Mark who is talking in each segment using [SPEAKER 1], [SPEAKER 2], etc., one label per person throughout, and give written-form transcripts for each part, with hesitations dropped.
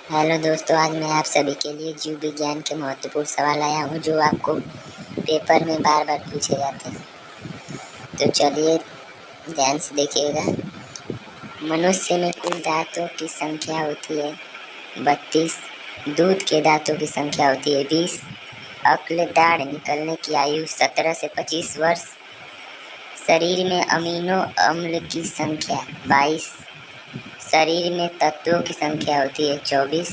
[SPEAKER 1] Hello दोस्तों, आज मैं आप सभी के लिए जीव विज्ञान के महत्वपूर्ण सवाल आया हूँ जो आपको पेपर में बार बार पूछे जाते हैं। तो चलिए ध्यान से देखिएगा। मनुष्य में कुल दांतों की संख्या होती है 32। दूध के दांतों की संख्या होती है 20। अक्ल दाढ़ निकलने की आयु 17 से 25 वर्ष। शरीर में अमीनो अम्ल की संख्या 22। शरीर में तत्वों की संख्या होती है 24।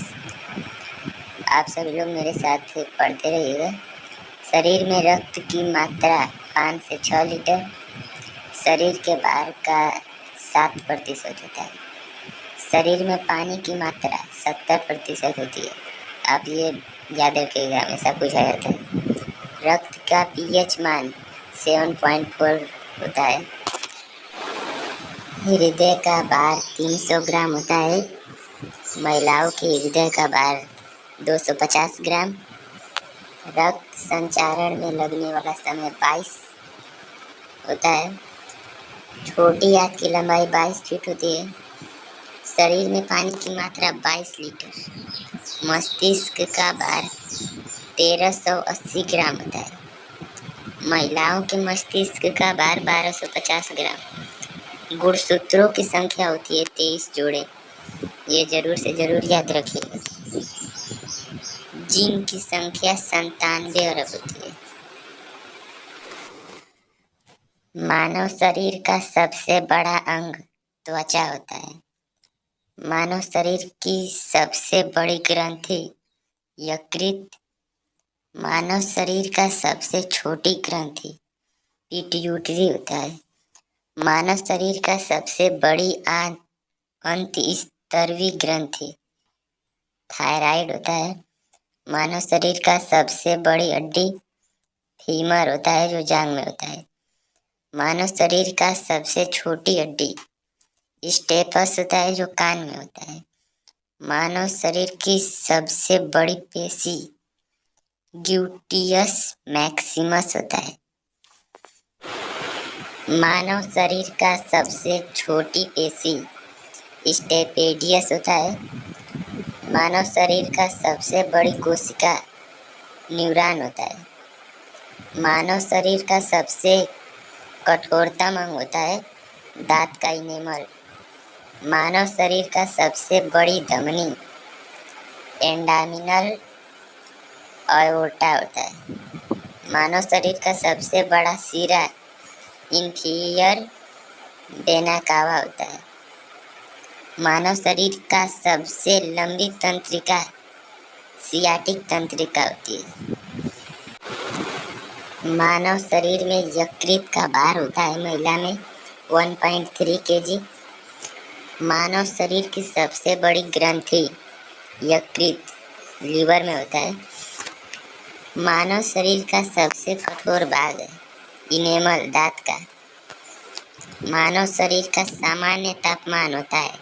[SPEAKER 1] आप सभी लोग मेरे साथ पढ़ते रहिएगा। शरीर में रक्त की मात्रा 5 से 6 लीटर। शरीर के भार का 7% होता है। शरीर में पानी की मात्रा 70% होती है। आप ये याद रखिएगा, हमेशा पूछा जाता है। रक्त का पीएच मान 7.4 होता है। हृदय का भार 300 ग्राम होता है। महिलाओं के हृदय का भार 250 ग्राम। रक्त संचारण में लगने वाला समय 22 होता है। छोटी आंत की लंबाई 22 फीट होती है। शरीर में पानी की मात्रा 22 लीटर। मस्तिष्क का भार 1380 ग्राम होता है। महिलाओं के मस्तिष्क का भार 1250 ग्राम। गुणसूत्रों की संख्या होती है 23 जोड़े। ये जरूर से जरूर याद रखिएगा। जीन की संख्या 97 अरब होती है। मानव शरीर का सबसे बड़ा अंग त्वचा होता है। मानव शरीर की सबसे बड़ी ग्रंथि यकृत। मानव शरीर का सबसे छोटी ग्रंथि पिट्यूटरी होता है। मानव शरीर का सबसे बड़ी अंतःस्त्रवी ग्रंथि थायराइड होता है। मानव शरीर का सबसे बड़ी हड्डी फीमर होता है जो जांघ में होता है। मानव शरीर का सबसे छोटी हड्डी स्टेपस होता है जो कान में होता है। मानव शरीर की सबसे बड़ी पेशी ग्लूटियस मैक्सिमस होता है। मानव शरीर का सबसे छोटी पेशी स्टेपेडियस होता है। मानव शरीर का सबसे बड़ी कोशिका न्यूरॉन होता है। मानव शरीर का सबसे कठोरतम अंग होता है दांत का इनेमल। मानव शरीर का सबसे बड़ी धमनी एंडामिनल अयोर्टा होता है। मानव शरीर का सबसे बड़ा सिरा इंफीरियर वेना कावा होता है। मानव शरीर का सबसे लंबी तंत्रिका सियाटिक तंत्रिका होती है। मानव शरीर में यकृत का भार होता है महिला में 1.3 kg। मानव शरीर की सबसे बड़ी ग्रंथि यकृत लीवर में होता है। मानव शरीर का सबसे कठोर भाग है इनेमल दांत का। मानव शरीर का सामान्य तापमान होता है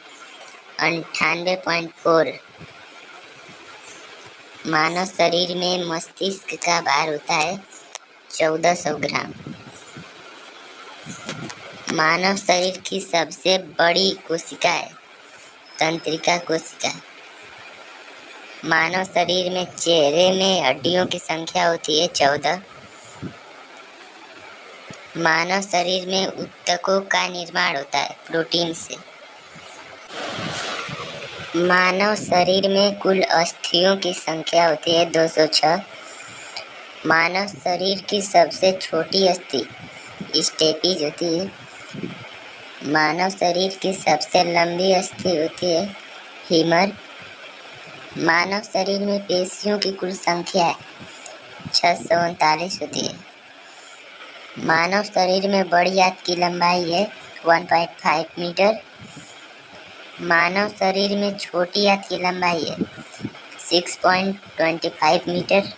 [SPEAKER 1] 98.4। मानव शरीर में मस्तिष्क का भार होता है 1400 ग्राम। मानव शरीर की सबसे बड़ी कोशिका है तंत्रिका कोशिका। मानव शरीर में चेहरे में हड्डियों की संख्या होती है 14। मानव शरीर में ऊतकों का निर्माण होता है प्रोटीन से। मानव शरीर में कुल अस्थियों की संख्या होती है 206। मानव शरीर की सबसे छोटी अस्थि स्टेपीज होती है। मानव शरीर की सबसे लंबी अस्थि होती है फीमर। मानव शरीर में पेशियों की कुल संख्या 639 होती है। मानव शरीर में बड़ी आंत की लंबाई है 1.5 मीटर। मानव शरीर में छोटी आंत की लंबाई है 6.25 मीटर।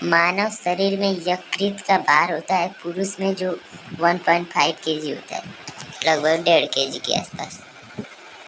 [SPEAKER 1] मानव शरीर में यकृत का भार होता है पुरुष में जो 1.5 kg होता है, लगभग 1.5 kg के आसपास।